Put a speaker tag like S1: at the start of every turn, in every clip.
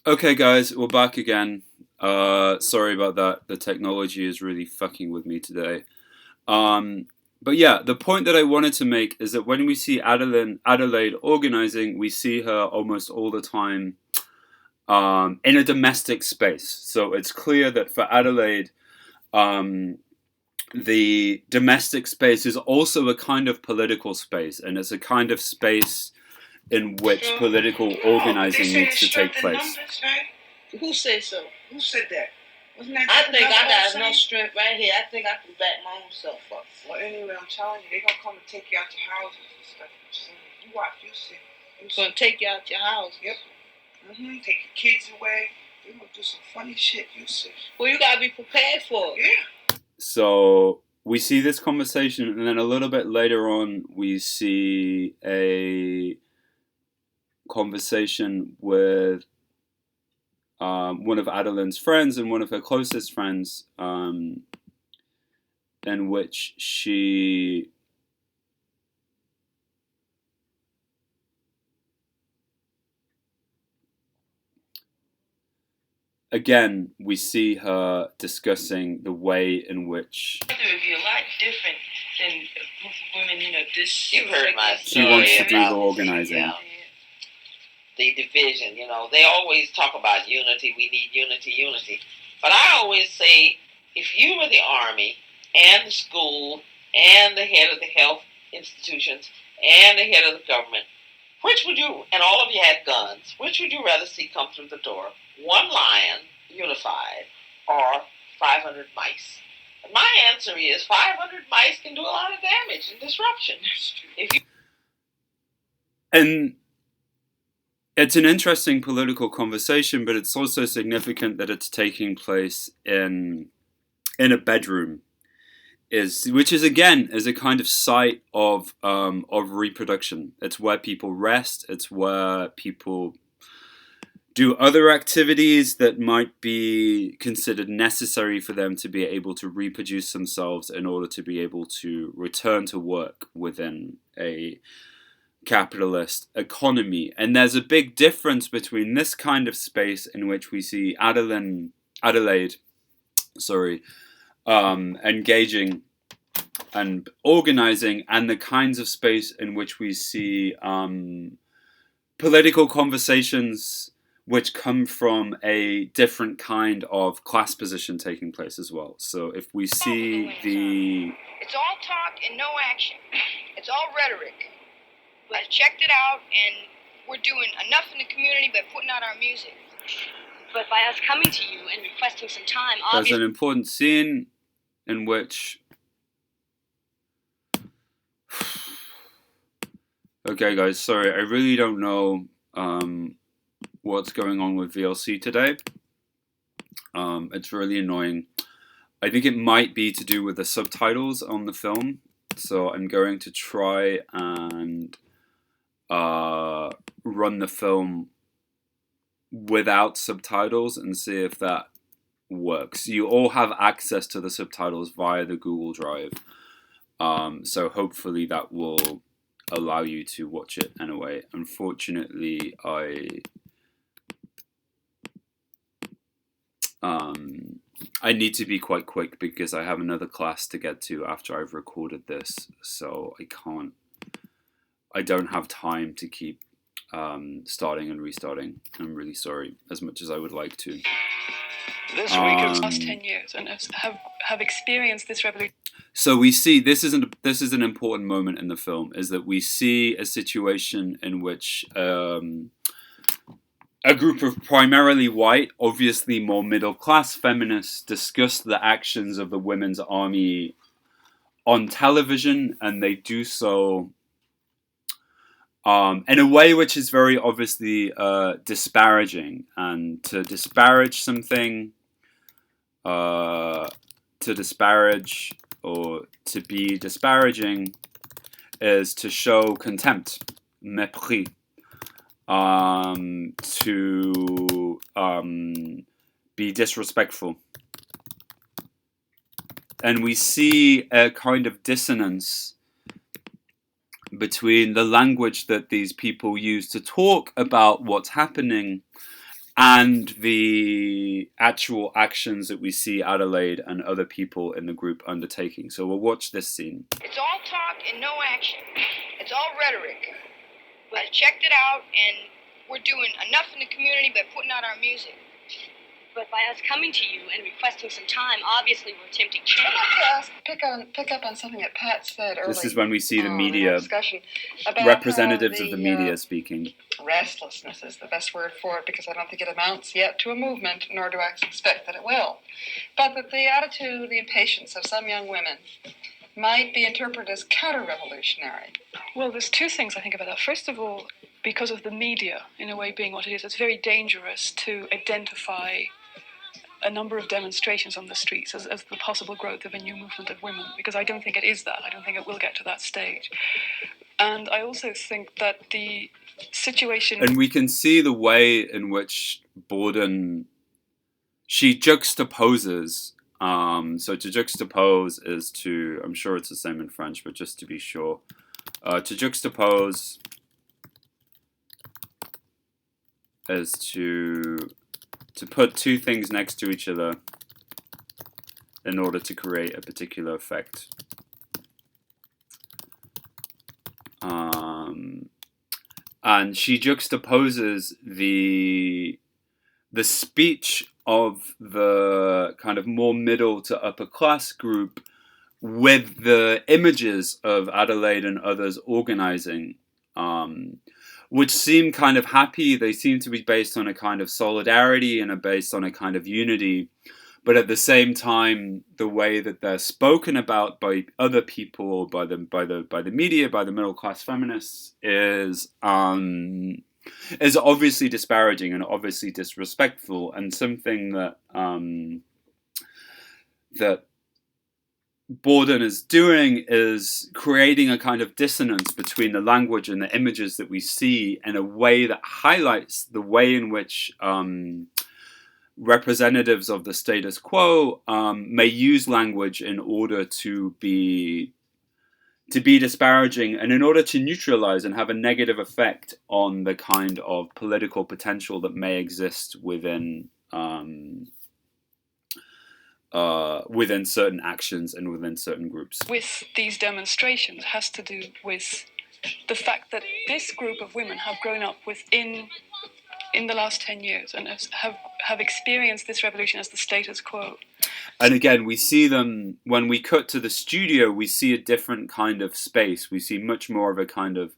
S1: Okay, guys, we're back again. Sorry about that. The technology is really fucking with me today. Um, but yeah, the point that I wanted to make is that when we see Adelaide organizing, we see her almost all the time in a domestic space. So it's clear that for Adelaide, um, the domestic space is also a kind of political space, and it's a kind of space in which political organizing needs to take place.
S2: Who said so? Who said that? Wasn't that I think I got enough strength right here. I think I can back my own self up. Well, anyway, I'm telling you, they're going to come and take you out your houses and stuff. You watch, you see. They're going to take you out your house. Yep. Take your kids away. They're going to do some funny shit, you see. Well, you got to be prepared for it. Yeah.
S1: So we see this conversation, and then a little bit later on, we see a conversation with one of Adeline's friends and one of her closest friends, in which she again we see her discussing the way in which
S2: it would be a lot different than women, this.
S3: You heard my
S1: she wants to do the organizing.
S3: Yeah. The division, they always talk about unity. We need unity. But I always say, if you were the army and the school and the head of the health institutions and the head of the government, which would you, and all of you had guns, which would you rather see come through the door? One lion, unified, or 500 mice? And my answer is 500 mice can do a lot of damage and disruption.
S1: And it's an interesting political conversation, but it's also significant that it's taking place in a bedroom, which is a kind of site of reproduction. It's where people rest. It's where people do other activities that might be considered necessary for them to be able to reproduce themselves in order to be able to return to work within a capitalist economy. And there's a big difference between this kind of space in which we see Adelaide, engaging and organizing, and the kinds of space in which we see political conversations which come from a different kind of class position taking place as well. So if we see
S4: It's all talk and no action. It's all rhetoric. I checked it out, and we're doing enough in the community by putting out our music. But by us coming to you and requesting some time,
S1: there's an important scene in which... Okay, guys, sorry, I really don't know what's going on with VLC today. It's really annoying. I think it might be to do with the subtitles on the film, so I'm going to try and run the film without subtitles and see if that works. You all have access to the subtitles via the Google Drive, so hopefully that will allow you to watch it anyway. Unfortunately, I need to be quite quick because I have another class to get to after I've recorded this, so I don't have time to keep starting and restarting. I'm really sorry, as much as I would like to.
S5: This week of the last 10 years and have experienced this revolution.
S1: So we see, this is an important moment in the film, is that we see a situation in which a group of primarily white, obviously more middle-class feminists discuss the actions of the Women's Army on television, and they do so in a way which is very obviously disparaging. And to disparage something, to disparage or to be disparaging is to show contempt, mépris. To be disrespectful. And we see a kind of dissonance between the language that these people use to talk about what's happening and the actual actions that we see Adelaide and other people in the group undertaking. So we'll watch this scene.
S4: It's all talk and no action. It's all rhetoric. I checked it out, and we're doing enough in the community by putting out our music.
S6: But by us coming to you and requesting some time, obviously we're attempting change.
S5: Pick up on something that Pat said earlier.
S1: This is when we see the media, representatives of the media speaking.
S5: Restlessness is the best word for it, because I don't think it amounts yet to a movement, nor do I expect that it will. But that the attitude, the impatience of some young women might be interpreted as counter-revolutionary. Well, there's two things I think about that. First of all, because of the media, in a way being what it is, it's very dangerous to identify a number of demonstrations on the streets as the possible growth of a new movement of women, because I don't think it is that. I don't think it will get to that stage. And I also think that the situation...
S1: And we can see the way in which Borden, she juxtaposes. So to juxtapose is to, I'm sure it's the same in French, but just to be sure. To juxtapose is to put two things next to each other in order to create a particular effect. And she juxtaposes the speech of the kind of more middle to upper class group with the images of Adelaide and others organizing, which seem kind of happy. They seem to be based on a kind of solidarity and are based on a kind of unity. But at the same time, the way that they're spoken about by other people, by the media, by the middle class feminists, is obviously disparaging and obviously disrespectful, and something that that Borden is doing is creating a kind of dissonance between the language and the images that we see in a way that highlights the way in which representatives of the status quo may use language in order to be disparaging and in order to neutralize and have a negative effect on the kind of political potential that may exist within certain actions and within certain groups.
S5: With these demonstrations has to do with the fact that this group of women have grown up within in the last 10 years and have experienced this revolution as the status quo.
S1: And again, we see them, when we cut to the studio, we see a different kind of space. We see much more of a kind of,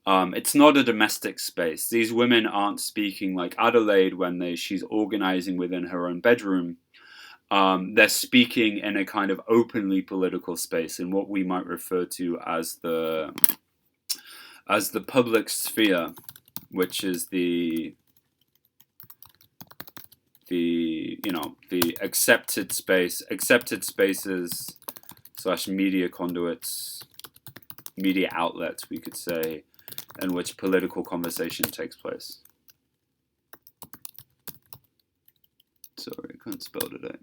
S1: it's not a domestic space. These women aren't speaking like Adelaide when she's organizing within her own bedroom. They're speaking in a kind of openly political space, in what we might refer to as the public sphere, which is the accepted spaces / media conduits, media outlets, we could say, in which political conversation takes place. Sorry, I can't spell today.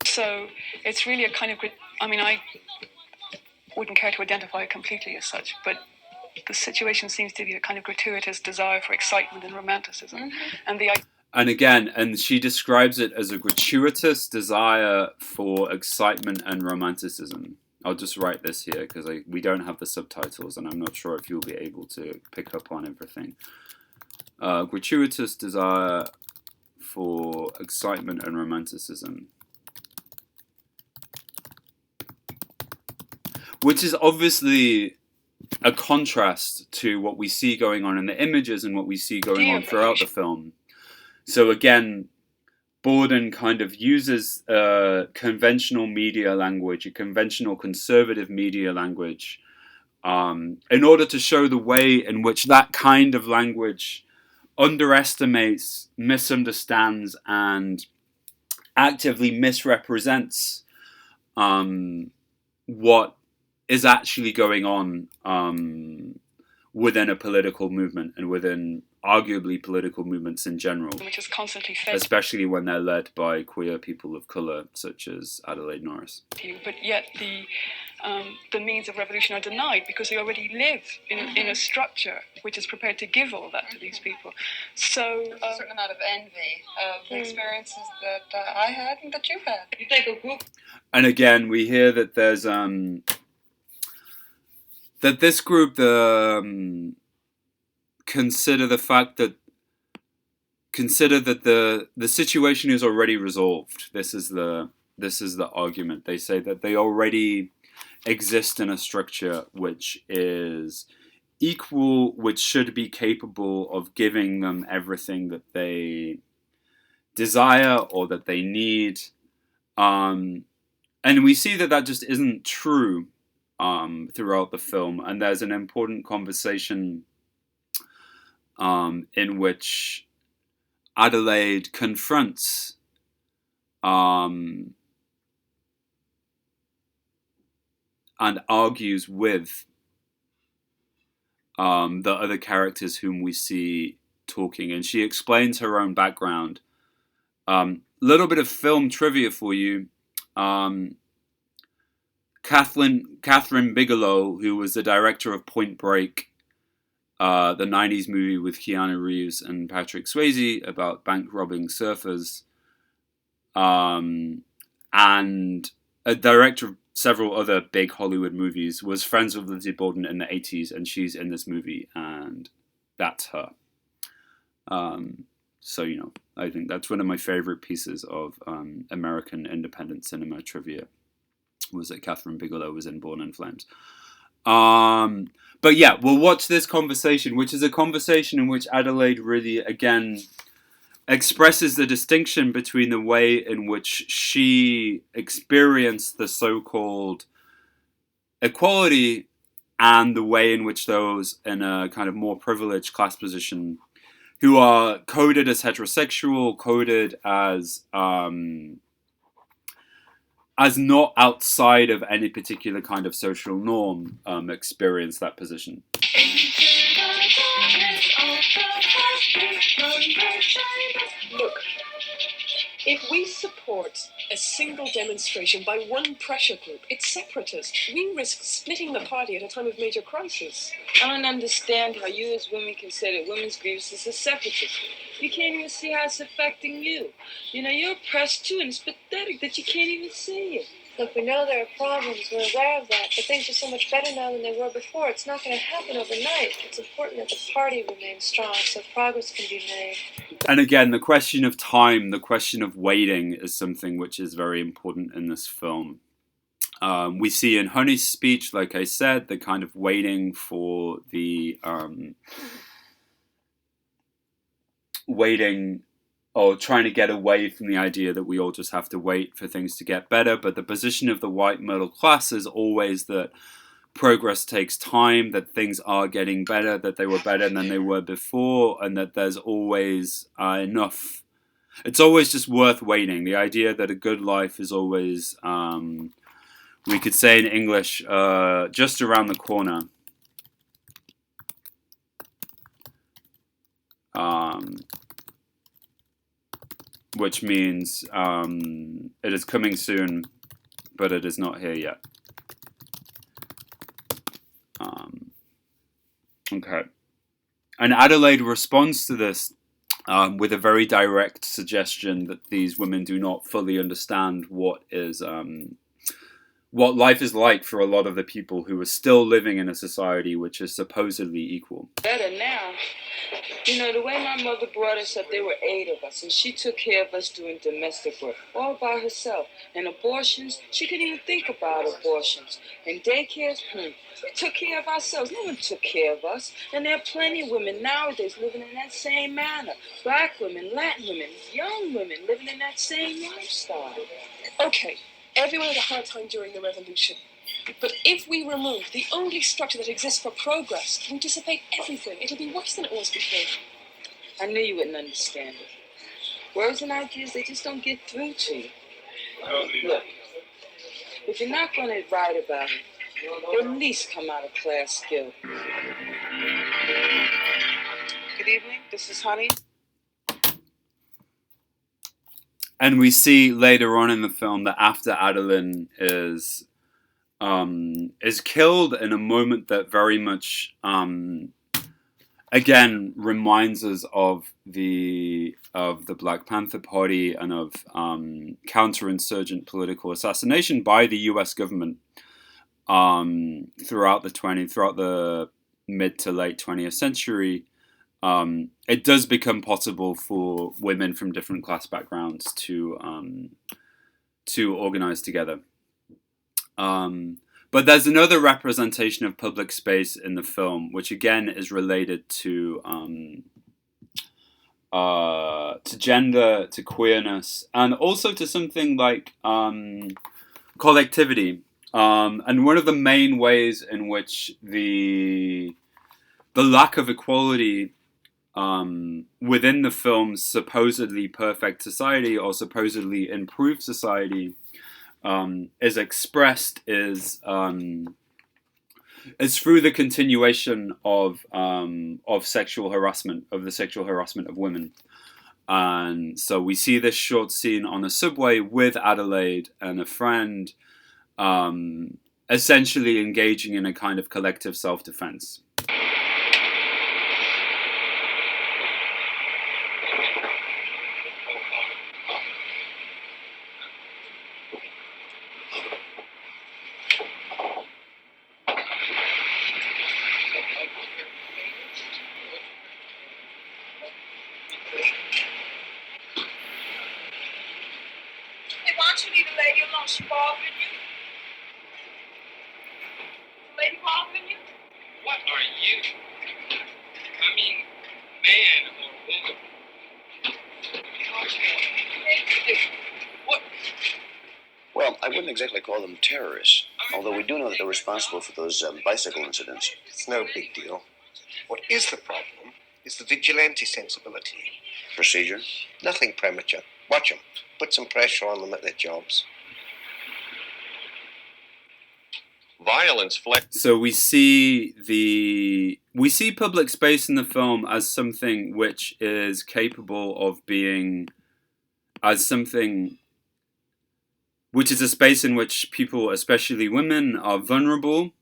S5: So it's really a kind of, I wouldn't care to identify it completely as such, but the situation seems to be a kind of gratuitous desire for excitement and romanticism.
S1: Mm-hmm. And she describes it as a gratuitous desire for excitement and romanticism. I'll just write this here because we don't have the subtitles and I'm not sure if you'll be able to pick up on everything. Gratuitous desire for excitement and romanticism. Which is obviously a contrast to what we see going on in the images and what we see going on throughout the film. So again, Borden kind of uses conventional media language, a conventional conservative media language, in order to show the way in which that kind of language underestimates, misunderstands, and actively misrepresents what is actually going on within a political movement and within arguably political movements in general,
S5: which is constantly fed,
S1: especially when they're led by queer people of colour, such as Adelaide Norris.
S5: But yet the means of revolution are denied because they already live in a structure which is prepared to give all that to these people. So there's a certain amount of envy of the experiences that I had and that you've had. You take a group.
S1: And again, we hear that there's that this group consider that the situation is already resolved. This is the argument. They say that they already exist in a structure which is equal, which should be capable of giving them everything that they desire or that they need. And we see that just isn't true throughout the film. And there's an important conversation in which Adelaide confronts and argues with the other characters whom we see talking, and she explains her own background. Little bit of film trivia for you. Catherine Bigelow, who was the director of Point Break, the 90s movie with Keanu Reeves and Patrick Swayze about bank robbing surfers, and a director of several other big Hollywood movies, was friends with Lizzie Borden in the 80s, and she's in this movie, and that's her. So, I think that's one of my favorite pieces of American independent cinema trivia, was that Catherine Bigelow was in Born in Flames. But yeah, we'll watch this conversation, which is a conversation in which Adelaide really, again, expresses the distinction between the way in which she experienced the so-called equality and the way in which those in a kind of more privileged class position, who are coded as heterosexual, coded as not outside of any particular kind of social norm, experience that position.
S7: Look, if we support a single demonstration by one pressure group, it's separatist. We risk splitting the party at a time of major crisis.
S2: I don't understand how you as women can say that women's grievances are separatist. You can't even see how it's affecting you. You're oppressed too, and it's pathetic that you can't even see it.
S8: Look, we know there are problems, we're aware of that, but things are so much better now than they were before. It's not going to happen overnight. It's important that the party remains strong so progress can be made.
S1: And again, the question of time, the question of waiting is something which is very important in this film. We see in Honey's speech, like I said, the kind of waiting for the... waiting... or trying to get away from the idea that we all just have to wait for things to get better. But the position of the white middle class is always that progress takes time, that things are getting better, that they were better than they were before, and that there's always enough. It's always just worth waiting. The idea that a good life is always, we could say in English, just around the corner. Which means it is coming soon, but it is not here yet. Okay. And Adelaide responds to this with a very direct suggestion that these women do not fully understand what life is like for a lot of the people who are still living in a society which is supposedly equal.
S2: Better now. The way my mother brought us up, there were 8 of us, and she took care of us doing domestic work, all by herself. And abortions, she couldn't even think about abortions. And daycares, we took care of ourselves. No one took care of us. And there are plenty of women nowadays living in that same manner. Black women, Latin women, young women living in that same lifestyle.
S7: Okay, everyone had a hard time during the revolution. But if we remove the only structure that exists for progress, we dissipate everything. It'll be worse than it was before.
S2: I knew you wouldn't understand it. Words and ideas, they just don't get through to you. Look, if you're not going to write about it, at least come out of class skill.
S5: Good
S2: Good evening. This is Honey.
S1: And we see later on in the film that after Adeline is killed in a moment that very much again reminds us of the Black Panther Party and of counterinsurgent political assassination by the U.S. government throughout the mid to late 20th century. It does become possible for women from different class backgrounds to organize together. But there's another representation of public space in the film, which again is related to gender, to queerness, and also to something like collectivity. And one of the main ways in which the lack of equality within the film's supposedly perfect society or supposedly improved society is expressed is through the continuation of sexual harassment, of the sexual harassment of women. And so we see this short scene on a subway with Adelaide and a friend essentially engaging in a kind of collective self-defense.
S9: Exactly call them terrorists, although we do know that they're responsible for those bicycle incidents.
S10: It's no big deal. What is the problem is the vigilante sensibility.
S9: Procedure?
S10: Nothing premature. Watch them. Put some pressure on them at their jobs.
S11: Violence.
S1: So we see public space in the film as something which is capable of being, as something which is a space in which people, especially women, are vulnerable,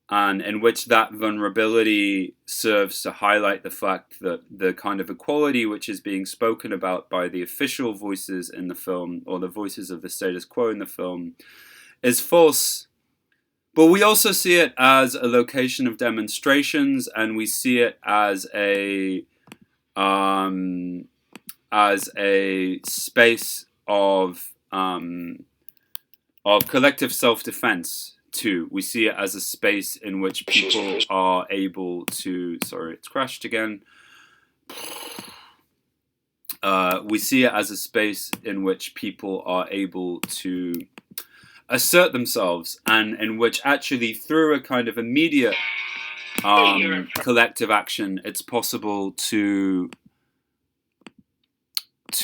S1: and in which that vulnerability serves to highlight the fact that the kind of equality which is being spoken about by the official voices in the film, or the voices of the status quo in the film, is false. But we also see it as a location of demonstrations, and we see it as a space of collective self-defense too. We see it as a space in which people are able to... Sorry, it's crashed again. We see it as a space in which people are able to assert themselves, and in which actually through a kind of immediate collective action, it's possible to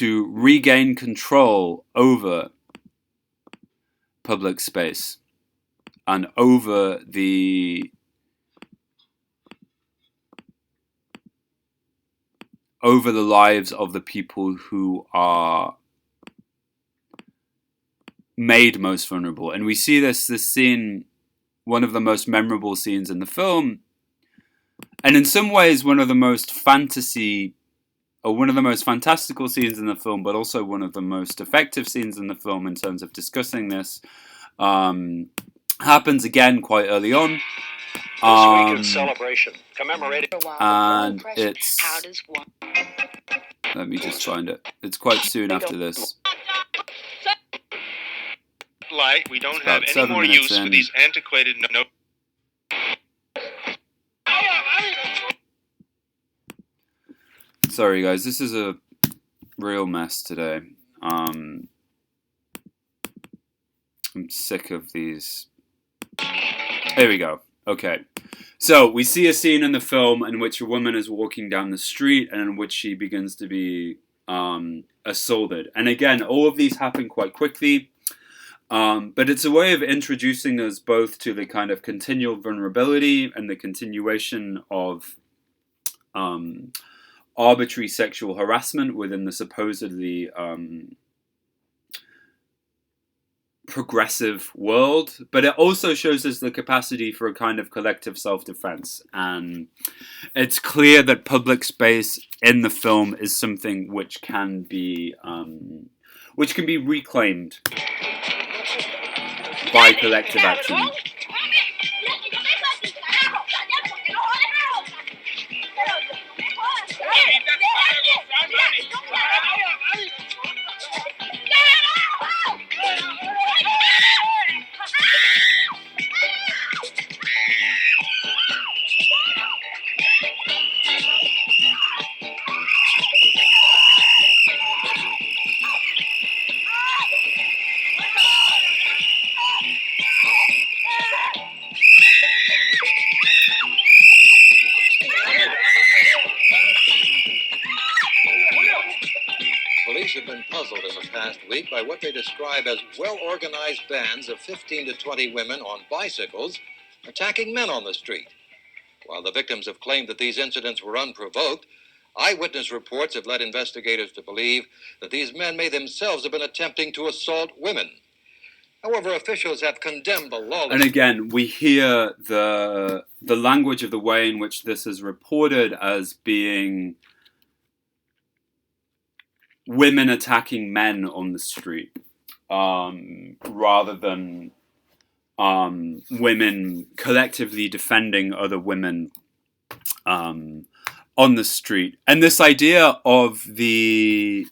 S1: regain control over public space and over the lives of the people who are made most vulnerable. And we see this scene, one of the most memorable scenes in the film, and in some ways one of the most fantastical scenes in the film, but also one of the most effective scenes in the film in terms of discussing this, happens again quite early on.
S11: This week of celebration, commemorating.
S1: And it's... Let me just find it. It's quite soon after this.
S11: Like, we don't have any more use for these antiquated
S1: Sorry guys, this is a real mess today. I'm sick of these. Here we go. Okay. So we see a scene in the film in which a woman is walking down the street and in which she begins to be assaulted. And again, all of these happen quite quickly. But it's a way of introducing us both to the kind of continual vulnerability and the continuation of arbitrary sexual harassment within the supposedly progressive world, but it also shows us the capacity for a kind of collective self-defense. And it's clear that public space in the film is something which can be reclaimed by collective action.
S12: Police have been puzzled in the past week by what they describe as well-organized bands of 15 to 20 women on bicycles attacking men on the street. While the victims have claimed that these incidents were unprovoked, eyewitness reports have led investigators to believe that these men may themselves have been attempting to assault women. However, officials have condemned the lawless...
S1: And again, we hear the language of the way in which this is reported as being women attacking men on the street, rather than women collectively defending other women on the street. And this idea of the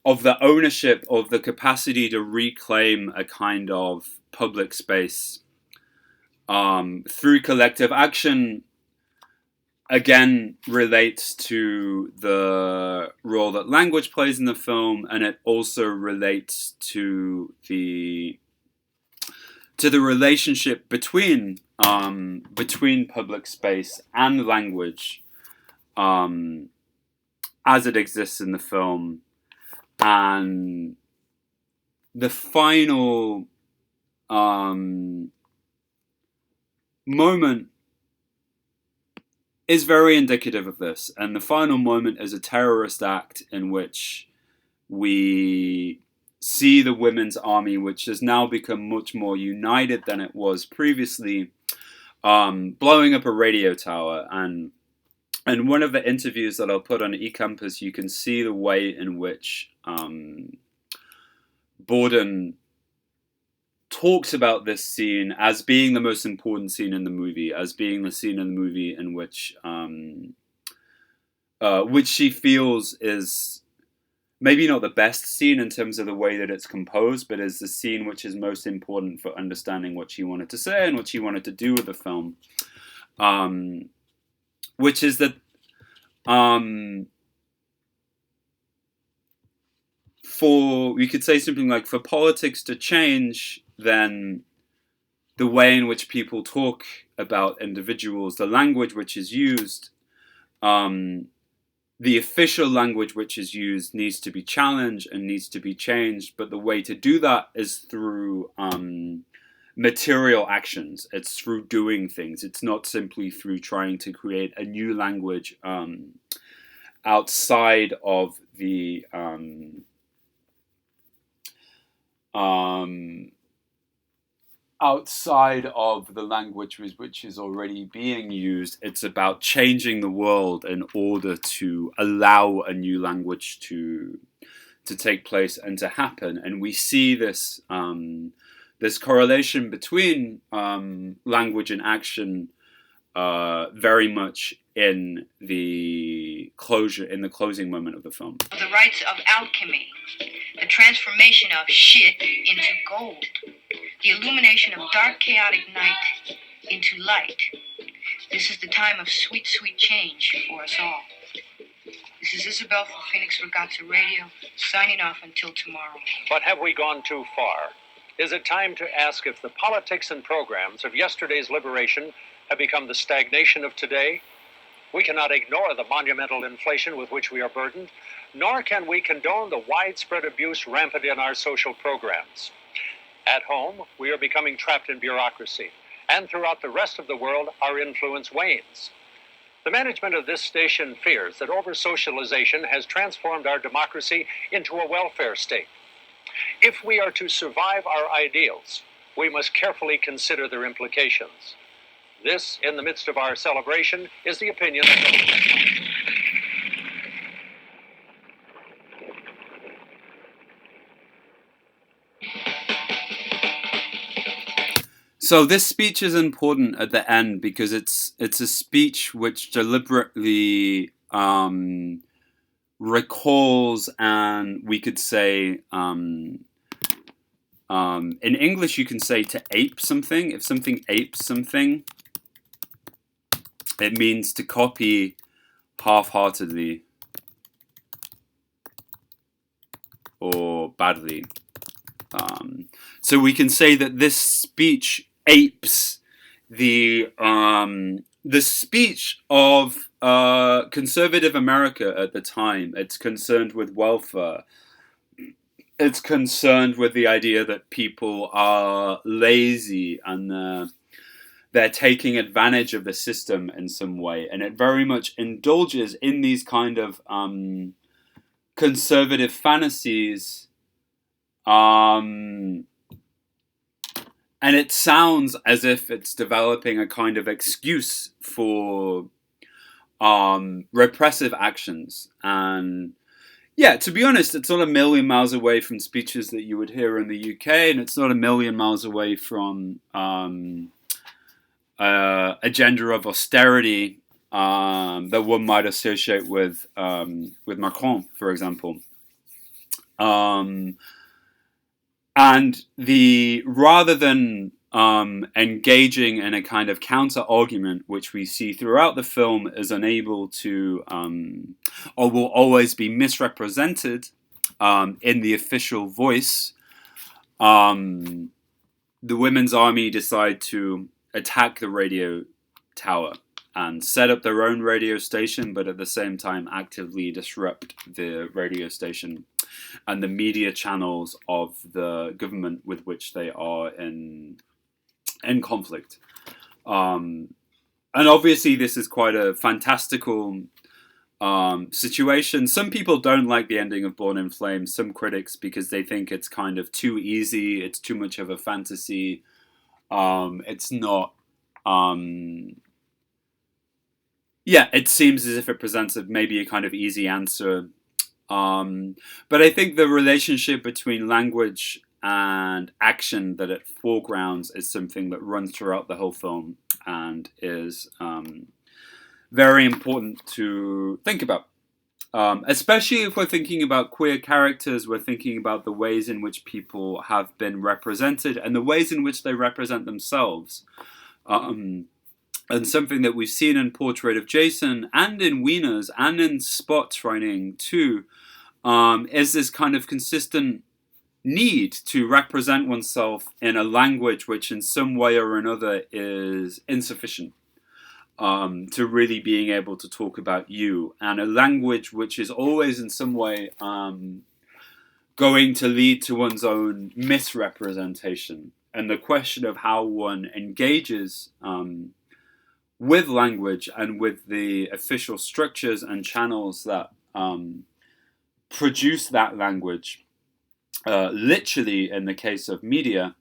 S1: ownership, of the capacity to reclaim a kind of public space through collective action, again, relates to the role that language plays in the film, and it also relates to the relationship between public space and language as it exists in the film. And the final moment is very indicative of this. And the final moment is a terrorist act in which we see the women's army, which has now become much more united than it was previously, blowing up a radio tower. And one of the interviews that I'll put on eCampus, you can see the way in which Borden talks about this scene as being the most important scene in the movie, as being the scene in the movie in which she feels is maybe not the best scene in terms of the way that it's composed, but is the scene which is most important for understanding what she wanted to say and what she wanted to do with the film. Which is that we could say something like, for politics to change, then the way in which people talk about individuals, the language which is used, the official language which is used needs to be challenged and needs to be changed. But the way to do that is through material actions. It's through doing things. It's not simply through trying to create a new language outside of the language which is already being used. It's about changing the world in order to allow a new language to take place and to happen. And we see this this correlation between language and action very much in the closing moment of the film.
S4: The rites of alchemy, the transformation of shit into gold, the illumination of dark, chaotic night into light. This is the time of sweet, sweet change for us all. This is Isabel from Phoenix Ragazza Radio, signing off until tomorrow.
S13: But have we gone too far? Is it time to ask if the politics and programs of yesterday's liberation have become the stagnation of today? We cannot ignore the monumental inflation with which we are burdened, nor can we condone the widespread abuse rampant in our social programs. At home, we are becoming trapped in bureaucracy, and throughout the rest of the world, our influence wanes. The management of this station fears that over-socialization has transformed our democracy into a welfare state. If we are to survive our ideals, we must carefully consider their implications. This, in the midst of our celebration, is the opinion of
S1: So this speech is important at the end because it's a speech which deliberately recalls, and we could say in English you can say to ape something. If something apes something, it means to copy half-heartedly or badly. So we can say that this speech apes the speech of conservative America at the time. It's concerned with welfare. It's concerned with the idea that people are lazy and they're taking advantage of the system in some way, and it very much indulges in these kind of conservative fantasies. And it sounds as if it's developing a kind of excuse for repressive actions. And yeah, to be honest, it's not a million miles away from speeches that you would hear in the UK, and it's not a million miles away from agenda of austerity that one might associate with Macron, for example. And rather than engaging in a kind of counter argument, which we see throughout the film is unable to, or will always be misrepresented in the official voice, the Women's Army decide to attack the radio tower and set up their own radio station, but at the same time actively disrupt the radio station and the media channels of the government with which they are in conflict. And obviously this is quite a fantastical situation. Some people don't like the ending of Born in Flames, some critics, because they think it's kind of too easy, it's too much of a fantasy, it's not... it seems as if it presents maybe a kind of easy answer. But I think the relationship between language and action that it foregrounds is something that runs throughout the whole film and is very important to think about. Especially if we're thinking about queer characters, we're thinking about the ways in which people have been represented and the ways in which they represent themselves. And something that we've seen in Portrait of Jason and in Wieners and in Spot Training too, is this kind of consistent need to represent oneself in a language which in some way or another is insufficient to really being able to talk about you, and a language which is always in some way going to lead to one's own misrepresentation. And the question of how one engages with language and with the official structures and channels that produce that language, literally in the case of media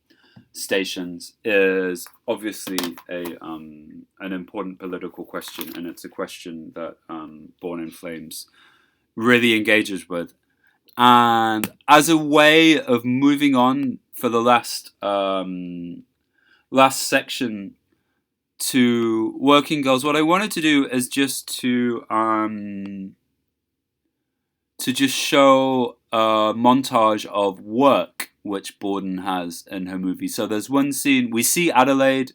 S1: stations, is obviously an important political question, and it's a question that Born in Flames really engages with. And as a way of moving on for the last section to Working Girls, what I wanted to do is just to just show a montage of work which Borden has in her movie. So there's one scene, we see Adelaide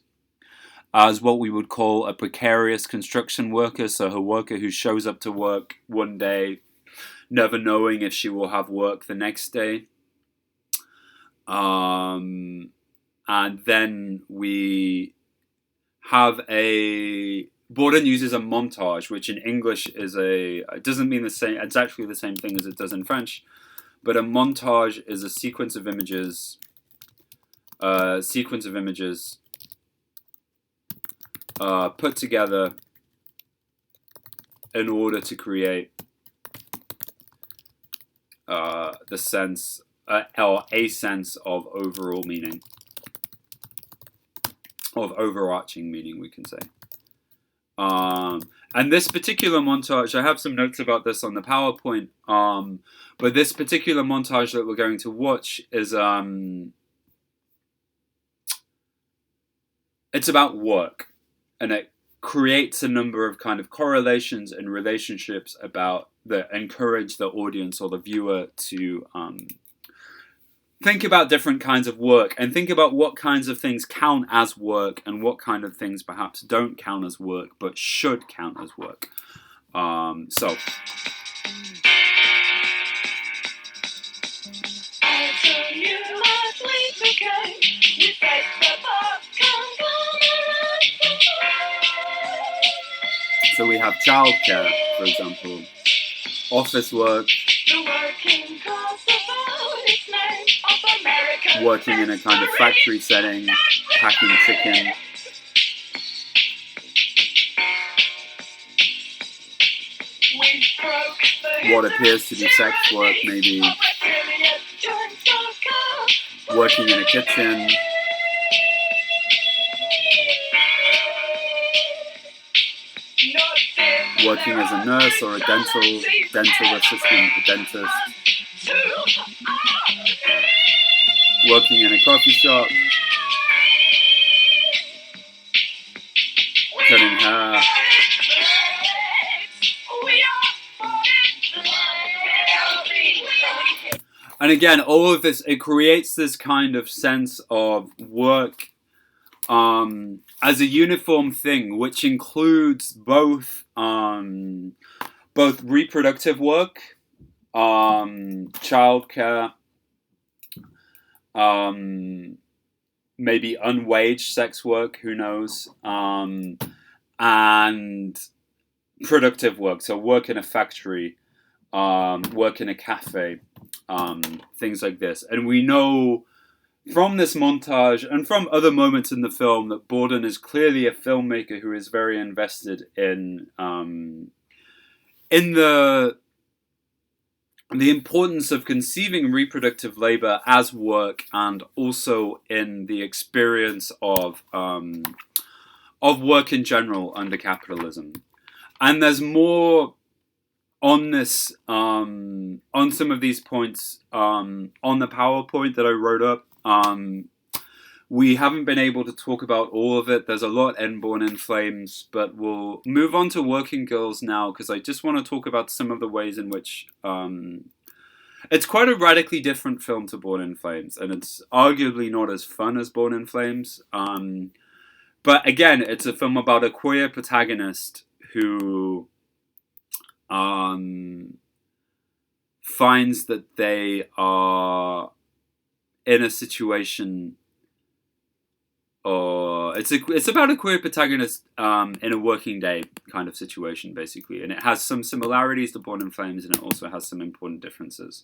S1: as what we would call a precarious construction worker, so her worker who shows up to work one day, never knowing if she will have work the next day. And then we have Borden uses a montage, which in English is it doesn't mean the same, it's actually the same thing as it does in French, but a montage is a sequence of images, put together in order to create the sense, or a sense of overall meaning, of overarching meaning, we can say. And this particular montage, I have some notes about this on the PowerPoint, but this particular montage that we're going to watch is, it's about work, and it creates a number of kind of correlations and relationships about that encourage the audience or the viewer to think about different kinds of work and think about what kinds of things count as work and what kind of things perhaps don't count as work but should count as work. So. So we have childcare, for example, office work, working in a kind of factory setting, packing chicken, what appears to be sex work, maybe working in a kitchen, working as a nurse or a dental assistant, a dentist, working in a coffee shop, cutting hair. And again, all of this, it creates this kind of sense of work as a uniform thing, which includes both reproductive work, childcare, maybe unwaged sex work, who knows, and productive work, so work in a factory, work in a cafe, things like this. And we know from this montage and from other moments in the film that Borden is clearly a filmmaker who is very invested in the importance of conceiving reproductive labor as work, and also in the experience of work in general under capitalism. And there's more on this, on some of these points, on the PowerPoint that I wrote up. We haven't been able to talk about all of it. There's a lot in Born in Flames, but we'll move on to Working Girls now, because I just want to talk about some of the ways in which it's quite a radically different film to Born in Flames, and it's arguably not as fun as Born in Flames. But again, it's a film about a queer protagonist who finds that they are in a situation, or it's about a queer protagonist in a working day kind of situation, basically, and it has some similarities to Born in Flames, and it also has some important differences.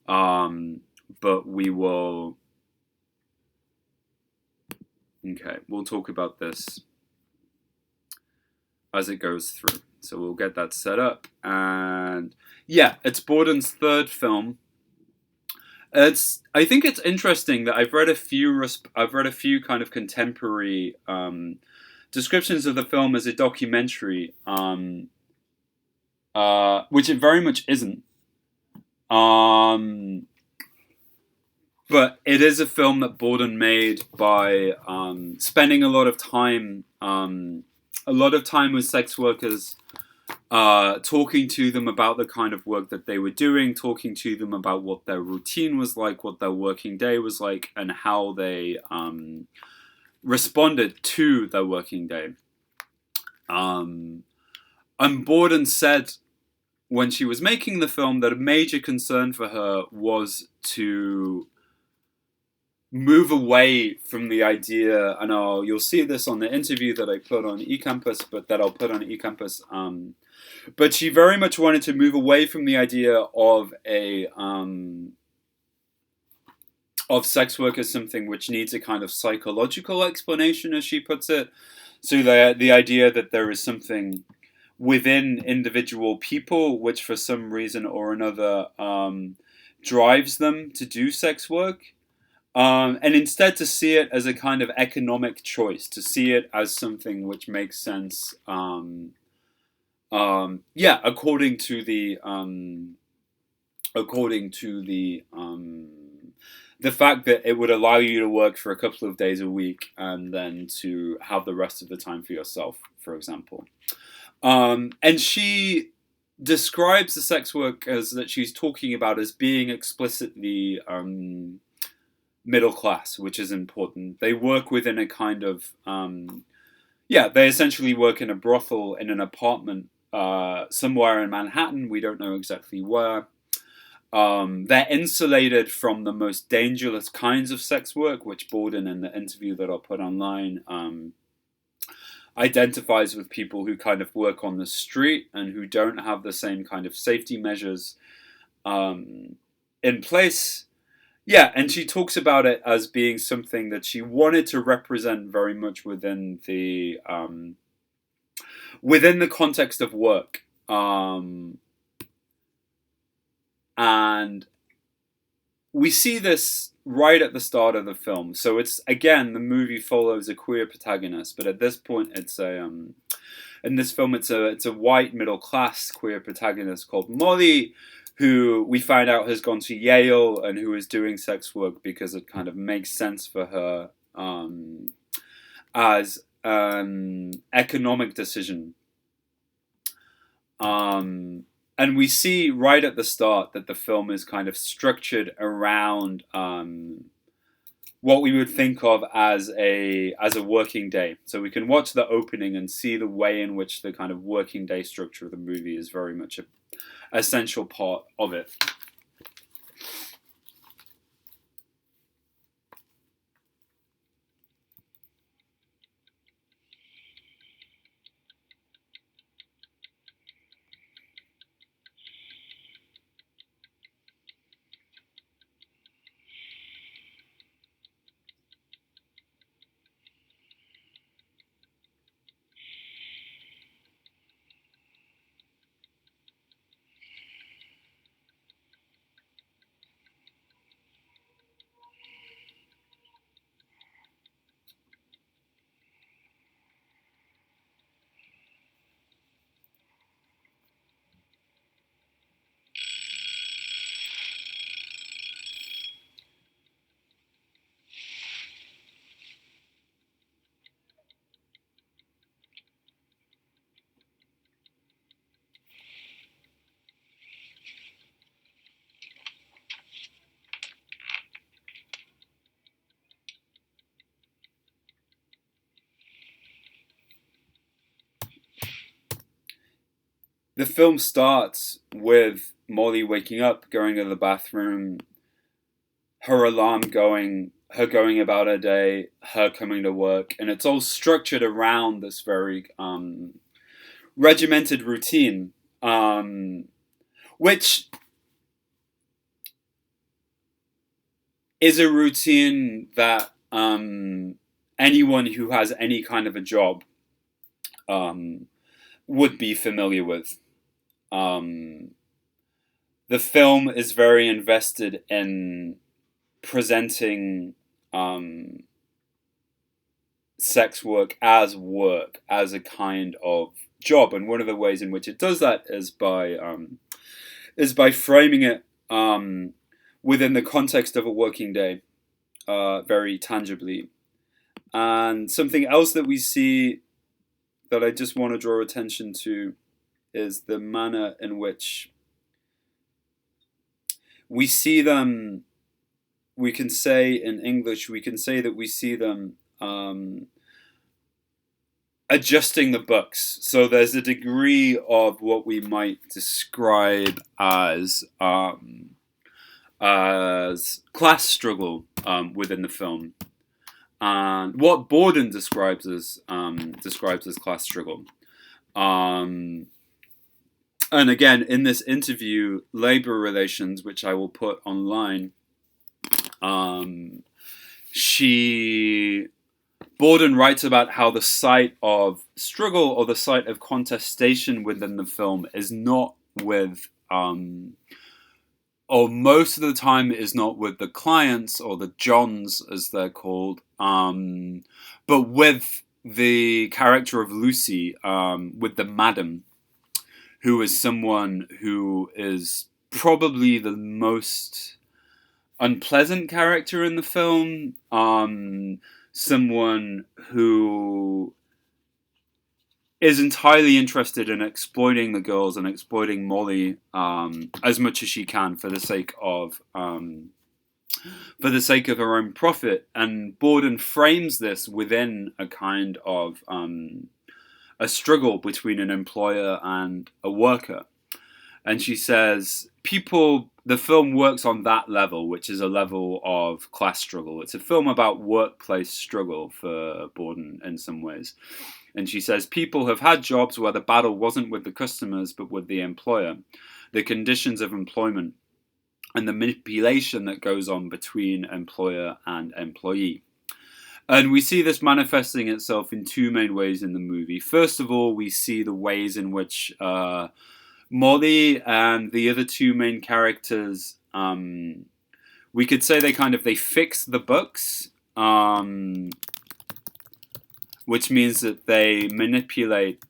S1: But we will, we'll talk about this as it goes through. So we'll get that set up, and yeah, it's Borden's third film. I think it's interesting that I've read a few kind of contemporary descriptions of the film as a documentary, which it very much isn't. But it is a film that Borden made by spending a lot of time with sex workers, talking to them about the kind of work that they were doing, talking to them about what their routine was like, what their working day was like, and how they responded to their working day. And Borden said when she was making the film that a major concern for her was to move away from the idea, and you'll see this on the interview that I put on eCampus, but she very much wanted to move away from the idea of of sex work as something which needs a kind of psychological explanation, as she puts it. So the idea that there is something within individual people, which for some reason or another drives them to do sex work. And instead to see it as a kind of economic choice, to see it as something which makes sense, according to the fact that it would allow you to work for a couple of days a week and then to have the rest of the time for yourself, for example. And she describes the sex work that she's talking about as being explicitly middle class, which is important. They work within a kind of they essentially work in a brothel in an apartment somewhere in Manhattan. We don't know exactly where. They're insulated from the most dangerous kinds of sex work, which Borden, in the interview that I'll put online, identifies with people who kind of work on the street and who don't have the same kind of safety measures in place. Yeah, and she talks about it as being something that she wanted to represent very much within the context of work. And we see this right at the start of the film. So it's, again, the movie follows a queer protagonist, but at this point it's in this film it's a white middle class queer protagonist called Molly, who we find out has gone to Yale and who is doing sex work because it kind of makes sense for her as an economic decision. And we see right at the start that the film is kind of structured around what we would think of as a working day. So we can watch the opening and see the way in which the kind of working day structure of the movie is very much an essential part of it. The film starts with Molly waking up, going to the bathroom, her alarm going, her going about her day, her coming to work, and it's all structured around this very regimented routine, which is a routine that anyone who has any kind of a job would be familiar with. The film is very invested in presenting sex work, as a kind of job, and one of the ways in which it does that is by framing it within the context of a working day, very tangibly. And something else that we see that I just want to draw attention to is the manner in which we see them. We can say in English, we can say that we see them adjusting the books. So there's a degree of what we might describe as class struggle within the film, and what Borden describes as class struggle. And again, in this interview, Labor Relations, which I will put online, she Borden writes about how the site of struggle or the site of contestation within the film is not with, or most of the time is not with the clients or the Johns as they're called, but with the character of Lucy, with the madam, who is someone who is probably the most unpleasant character in the film. Someone who is entirely interested in exploiting the girls and exploiting Molly as much as she can for the sake of her own profit. And Borden frames this within a kind of a struggle between an employer and a worker. And she says, the film works on that level, which is a level of class struggle. It's a film about workplace struggle for Borden in some ways. And she says, people have had jobs where the battle wasn't with the customers, but with the employer, the conditions of employment, and the manipulation that goes on between employer and employee. And we see this manifesting itself in two main ways in the movie. First of all, we see the ways in which Molly and the other two main characters, we could say they fix the books, which means that they manipulate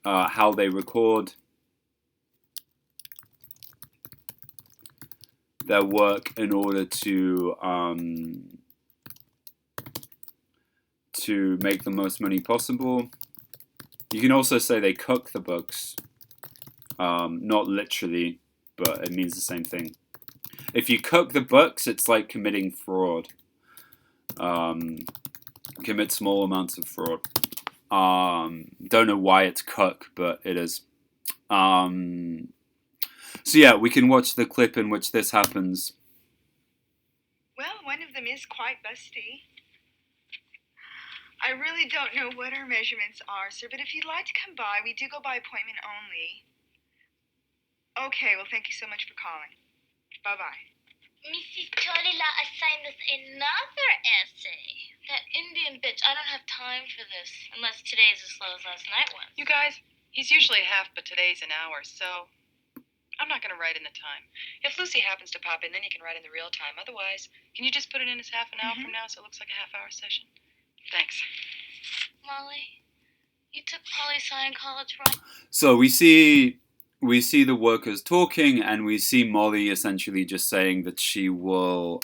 S1: how they record their work in order to make the most money possible. You can also say they cook the books. Not literally, but it means the same thing. If you cook the books, it's like committing fraud. Commit small amounts of fraud. Don't know why it's cook, but it is. So yeah, we can watch the clip in which this happens.
S4: Well, one of them is quite busty. I really don't know what her measurements are, sir, but if you'd like to come by, we do go by appointment only. Okay, well, thank you so much for calling. Bye-bye.
S14: Mrs. Cholila assigned us another essay. That Indian bitch, I don't have time for this, unless today's as slow as last night was.
S5: You guys, he's usually half, but today's an hour, so I'm not going to write in the time. If Lucy happens to pop in, then you can write in the real time. Otherwise, can you just put it in as half an hour from now so it looks like a half-hour session? Thanks.
S14: Molly, you took poli-sci in college, right?
S1: So we see the workers talking, and we see Molly essentially just saying that she will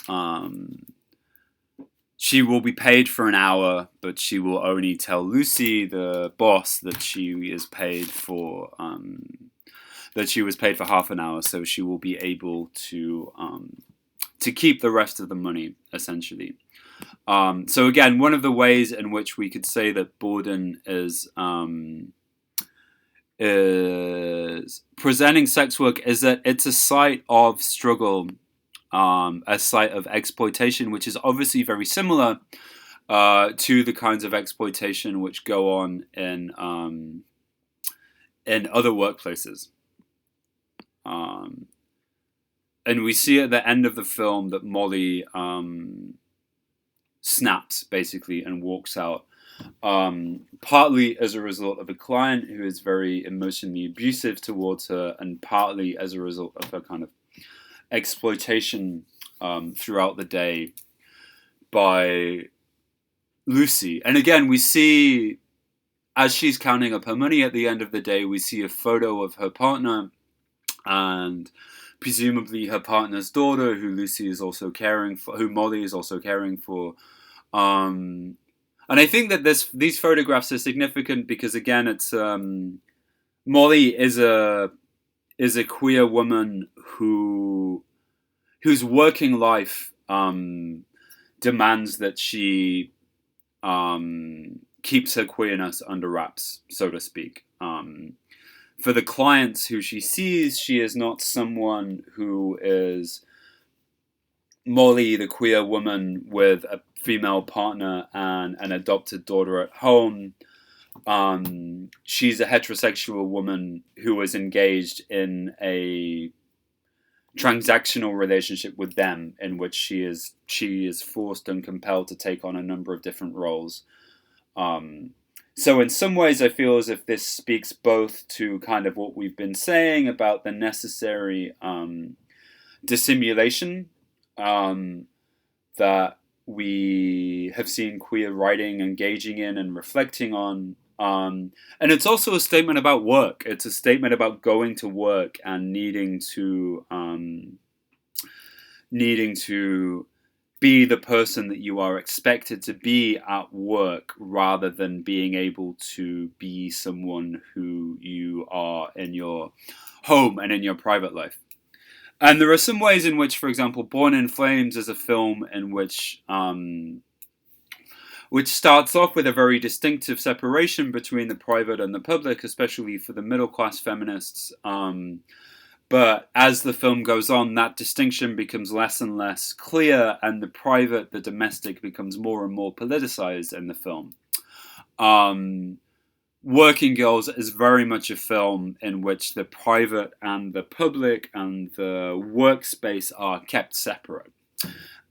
S1: be paid for an hour, but she will only tell Lucy, the boss, that she is paid for that she was paid for half an hour, so she will be able to keep the rest of the money, essentially. So again, one of the ways in which we could say that Borden is presenting sex work is that it's a site of struggle, a site of exploitation, which is obviously very similar to the kinds of exploitation which go on in other workplaces. And we see at the end of the film that Molly snaps, basically, and walks out. Partly as a result of a client who is very emotionally abusive towards her, and partly as a result of her kind of exploitation throughout the day by Lucy. And again, we see, as she's counting up her money at the end of the day, we see a photo of her partner and presumably her partner's daughter, who Lucy is also caring for, who Molly is also caring for. And I think that these photographs are significant because, again, it's Molly is a queer woman whose working life demands that she keeps her queerness under wraps, so to speak. For the clients who she sees, she is not someone who is Molly, the queer woman with a female partner and an adopted daughter at home. She's a heterosexual woman who is engaged in a transactional relationship with them, in which she is forced and compelled to take on a number of different roles. So in some ways, I feel as if this speaks both to kind of what we've been saying about the necessary dissimulation that we have seen queer writing engaging in and reflecting on. And it's also a statement about work. It's a statement about going to work and needing to be the person that you are expected to be at work, rather than being able to be someone who you are in your home and in your private life. And there are some ways in which, for example, Born in Flames is a film in which starts off with a very distinctive separation between the private and the public, especially for the middle-class feminists. But as the film goes on, that distinction becomes less and less clear, and the private, the domestic, becomes more and more politicized in the film. Working Girls is very much a film in which the private and the public and the workspace are kept separate.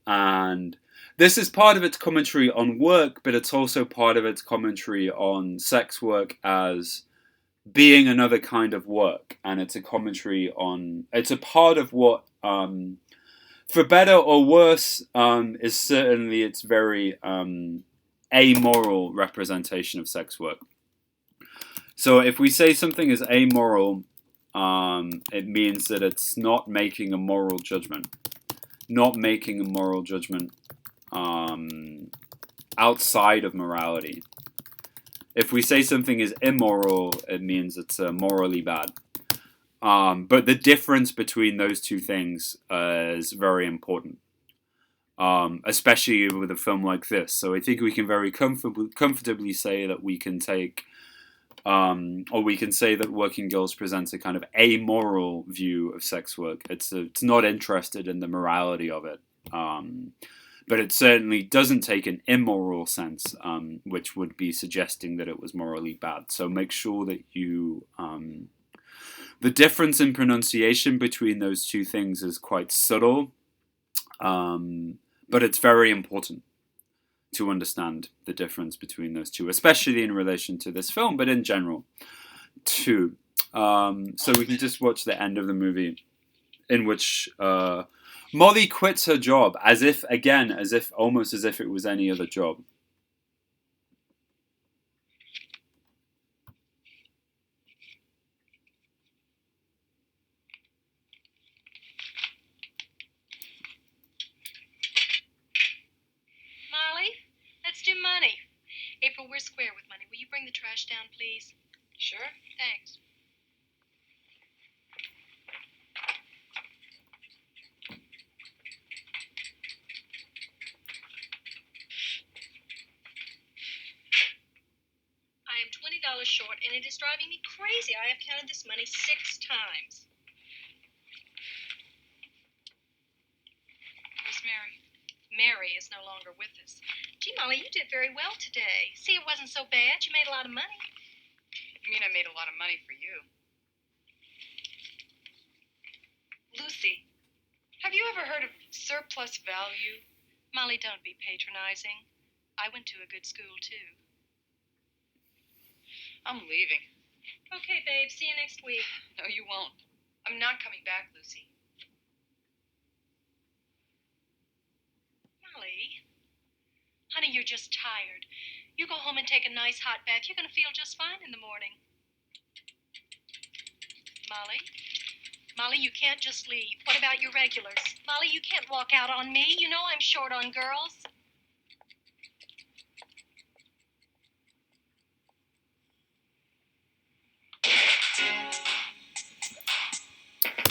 S1: And this is part of its commentary on work, but it's also part of its commentary on sex work as being another kind of work. And it's a commentary on, it's a part of what, for better or worse, is certainly its very amoral representation of sex work. So if we say something is amoral, it means that it's not making a moral judgment. Not making a moral judgment outside of morality. If we say something is immoral, it means it's morally bad. But the difference between those two things is very important, especially with a film like this. So I think we can very comfortably say that we can take, or we can say that Working Girls presents a kind of amoral view of sex work. It's not interested in the morality of it. But it certainly doesn't take an immoral sense, which would be suggesting that it was morally bad. So make sure that you... the difference in pronunciation between those two things is quite subtle, but it's very important to understand the difference between those two, especially in relation to this film, but in general, too. So we can just watch the end of the movie, in which... Molly quits her job almost as if it was any other job.
S6: Molly, let's do money. April, we're square with money. Will you bring the trash down, please?
S5: Sure.
S6: Thanks. $20 short, and it is driving me crazy. I have counted this money 6 times.
S5: Where's Mary?
S6: Mary is no longer with us. Gee, Molly, you did very well today. See, it wasn't so bad. You made a lot of money.
S5: You mean I made a lot of money for you? Lucy, have you ever heard of surplus value?
S6: Molly, don't be patronizing. I went to a good school, too.
S5: I'm leaving.
S6: Okay, babe. See you next week.
S5: No, you won't. I'm not coming back, Lucy.
S6: Molly. Honey, you're just tired. You go home and take a nice hot bath. You're going to feel just fine in the morning. Molly? Molly, you can't just leave. What about your regulars? Molly, you can't walk out on me. You know I'm short on girls.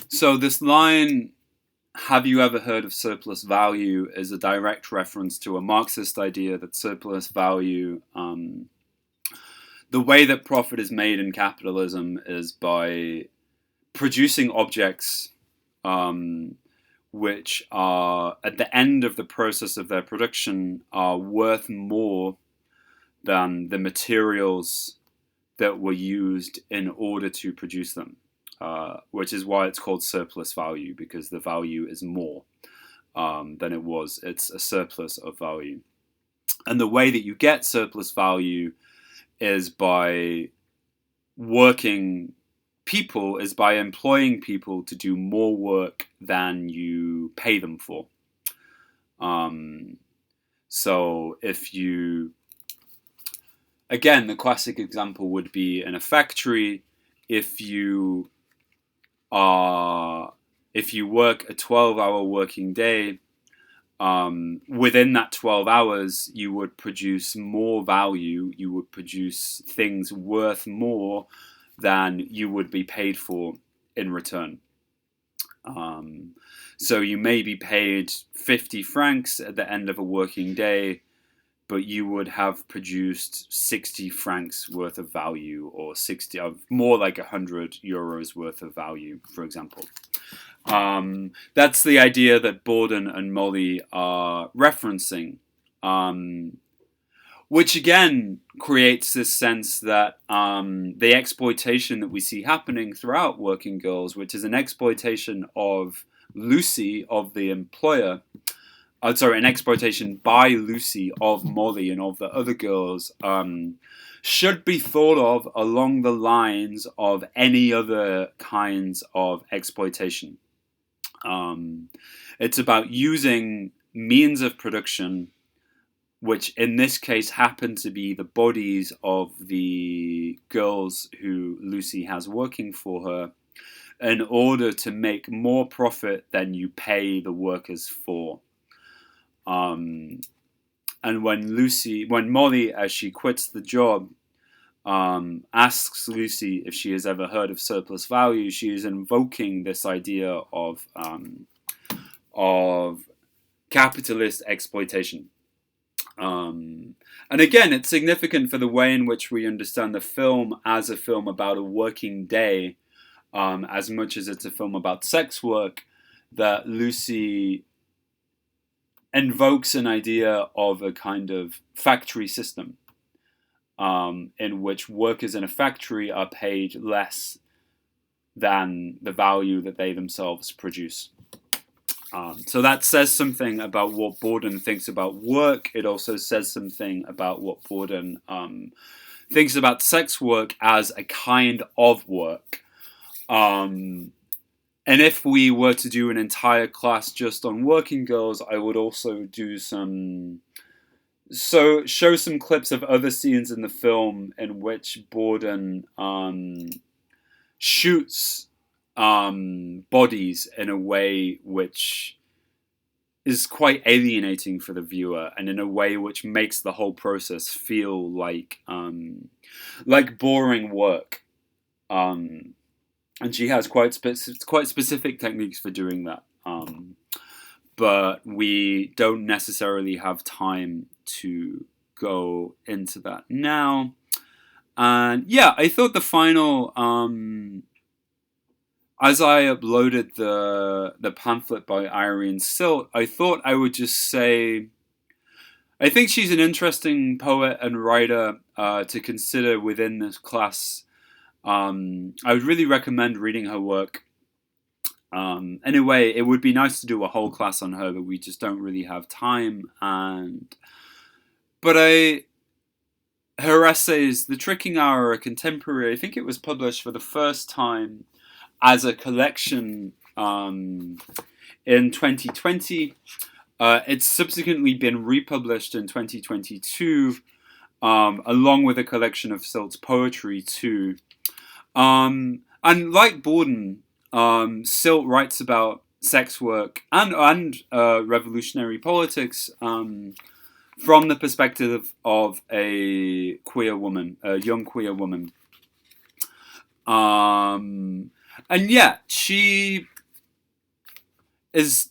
S1: So this line, have you ever heard of surplus value, is a direct reference to a Marxist idea that surplus value, the way that profit is made in capitalism is by producing objects which are, at the end of the process of their production, are worth more than the materials that were used in order to produce them. why it's called surplus value, because the value is more than it was. It's a surplus of value. And the way that you get surplus value is by employing people to do more work than you pay them for. So if you, again, the classic example would be in a factory. If you work a 12-hour working day, within that 12 hours, you would produce more value. You would produce things worth more than you would be paid for in return. So you may be paid 50 francs at the end of a working day, but you would have produced 60 francs worth of value, or more like 100 euros worth of value, for example. That's the idea that Borden and Molly are referencing, which again creates this sense that the exploitation that we see happening throughout Working Girls, which is an exploitation of Lucy, of the employer, an exploitation by Lucy of Molly and of the other girls, should be thought of along the lines of any other kinds of exploitation. It's about using means of production, which in this case happen to be the bodies of the girls who Lucy has working for her, in order to make more profit than you pay the workers for. And when Molly, as she quits the job, asks Lucy if she has ever heard of surplus value, she is invoking this idea of capitalist exploitation. And again, it's significant for the way in which we understand the film as a film about a working day, as much as it's a film about sex work, that Lucy invokes an idea of a kind of factory system, in which workers in a factory are paid less than the value that they themselves produce. So that says something about what Borden thinks about work. It also says something about what Borden thinks about sex work as a kind of work. And if we were to do an entire class just on Working Girls, I would also do show some clips of other scenes in the film in which Borden shoots bodies in a way which is quite alienating for the viewer, and in a way which makes the whole process feel like boring work. And she has quite specific techniques for doing that. But we don't necessarily have time to go into that now. And yeah, I thought the final, as I uploaded the pamphlet by Irene Silt, I thought I would just say, I think she's an interesting poet and writer to consider within this class. I would really recommend reading her work. Anyway, it would be nice to do a whole class on her, but we just don't really have time. But her essays, The Tricking Hour, are contemporary. I think it was published for the first time as a collection in 2020. It's subsequently been republished in 2022, along with a collection of Silt's poetry too. And like Borden, Silt writes about sex work and revolutionary politics from the perspective of a queer woman, a young queer woman. And yeah, she is,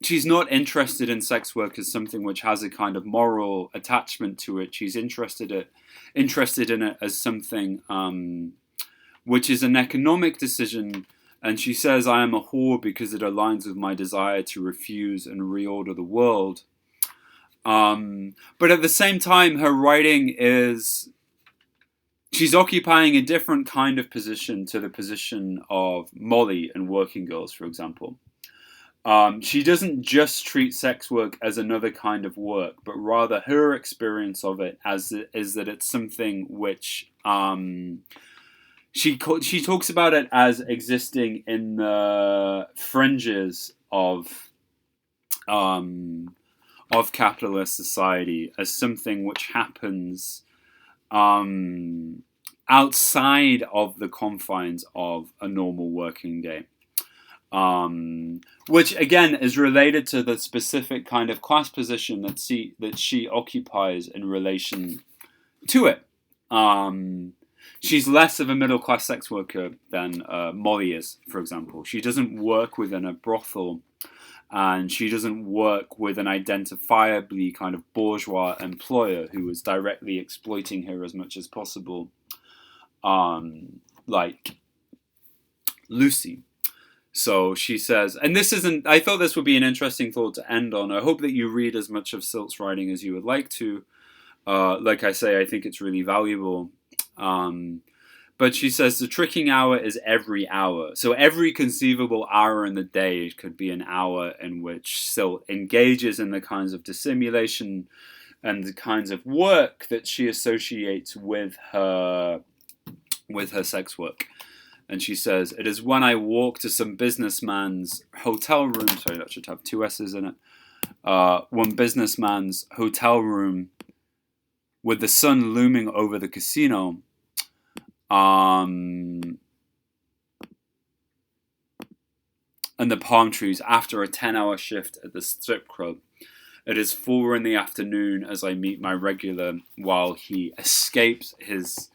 S1: she's not interested in sex work as something which has a kind of moral attachment to it. She's interested in it as something which is an economic decision. And she says, I am a whore because it aligns with my desire to refuse and reorder the world. But at the same time, her writing is she's occupying a different kind of position to the position of Molly in Working Girls, for example. She doesn't just treat sex work as another kind of work, but rather her experience of it is that it's something which she talks about it as existing in the fringes of capitalist society, as something which happens outside of the confines of a normal working day. Which again is related to the specific kind of class position that she occupies in relation to it. She's less of a middle class sex worker than Molly is, for example. She doesn't work within a brothel, and she doesn't work with an identifiably kind of bourgeois employer who is directly exploiting her as much as possible, like Lucy. So she says, and this isn't, I thought this would be an interesting thought to end on. I hope that you read as much of Silt's writing as you would like to. Like I say, I think it's really valuable. But she says the tricking hour is every hour. So every conceivable hour in the day could be an hour in which Silt engages in the kinds of dissimulation and the kinds of work that she associates with her sex work. And she says, it is when I walk to some businessman's hotel room, sorry, that should have 2 S's in it, one businessman's hotel room with the sun looming over the casino, and the palm trees after a 10-hour shift at the strip club. It is 4 in the afternoon as I meet my regular while he escapes his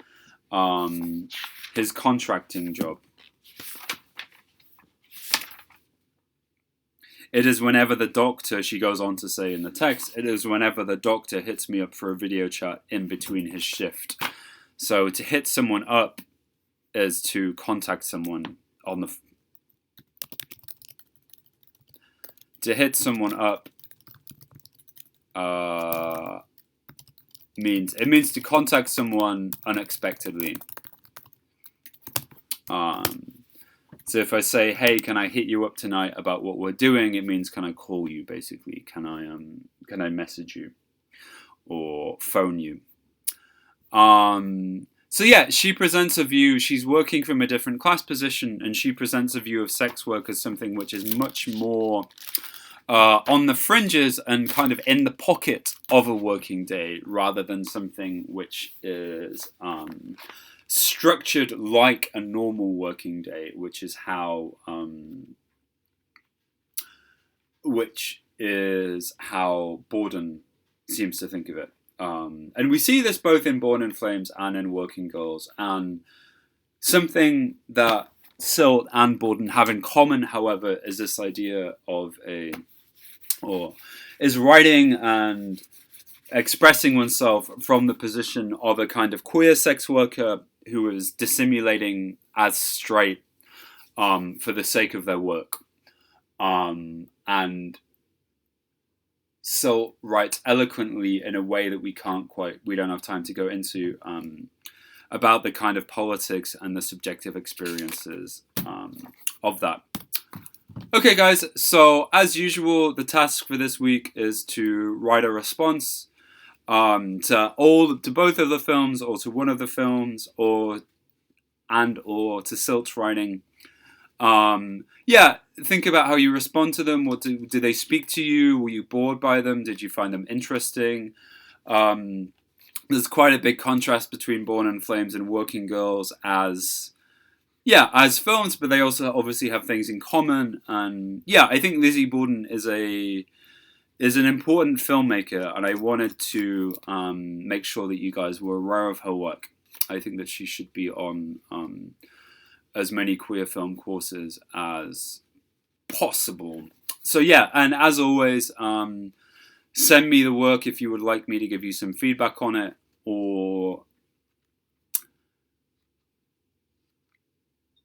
S1: contracting job. It is whenever the doctor, she goes on to say in the text, it is whenever the doctor hits me up for a video chat in between his shift. So to hit someone up is to contact someone on the... To hit someone up means to contact someone unexpectedly. So if I say, hey, can I hit you up tonight about what we're doing? It means, can I call you, basically? Can I message you or phone you? So yeah, she presents a view, she's working from a different class position, and she presents a view of sex work as something which is much more on the fringes and kind of in the pocket of a working day, rather than something which is structured like a normal working day, which is how Borden seems to think of it. And we see this both in Born in Flames and in Working Girls. And something that Silt and Borden have in common, however, is this idea of is writing and expressing oneself from the position of a kind of queer sex worker who is dissimulating as straight for the sake of their work. And Silt writes eloquently in a way that we don't have time to go into, about the kind of politics and the subjective experiences of that. Okay, guys, so as usual, the task for this week is to write a response to both of the films, or to one of the films, or to Silt's writing. Think about how you respond to them. What do they speak to you? Were you bored by them? Did you find them interesting? There's quite a big contrast between Born in Flames and Working Girls as films, but they also obviously have things in common. And I think Lizzie Borden is an important filmmaker, and I wanted to make sure that you guys were aware of her work. I think that she should be on as many queer film courses as possible. So and as always, send me the work if you would like me to give you some feedback on it, or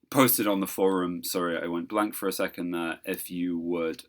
S1: post it on the forum. Sorry, I went blank for a second there. If you would